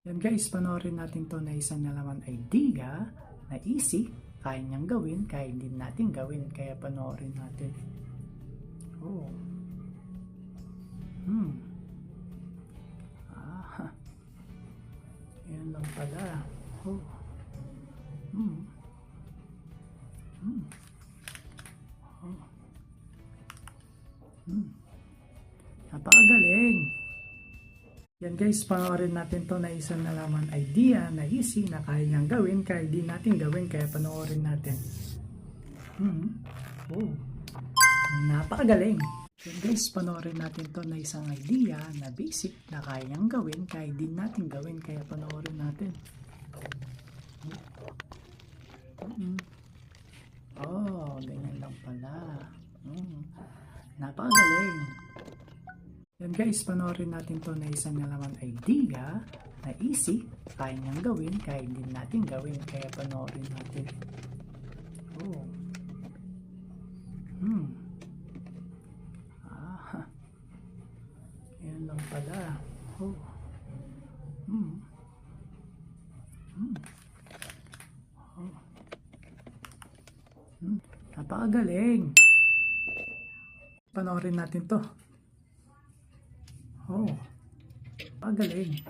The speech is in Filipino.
Yan guys, panoorin natin to na isang na naman idea na easy, kaya niyang gawin, kaya din natin gawin, kaya panoorin natin. Oh. Yan lang pala. Oh. Napakagaling. Yan guys, panoorin natin to na isang na naman idea na easy na kaya niyang gawin, kaya di natin gawin, kaya panoorin natin. Oh. Napakagaling. Yan guys, panoorin natin to na isang idea na basic na kaya niyang gawin, kaya di natin gawin, kaya panoorin natin. Oh, ganyan lang pala. Napakagaling. Yan guys, panoorin natin to na isang na naman idea na easy, kaya niyang gawin, kaya din natin gawin, kaya panoorin natin. Oh. Yan lang pala. Oh. Napakagaling. Panoorin natin to. Oh, pagaling.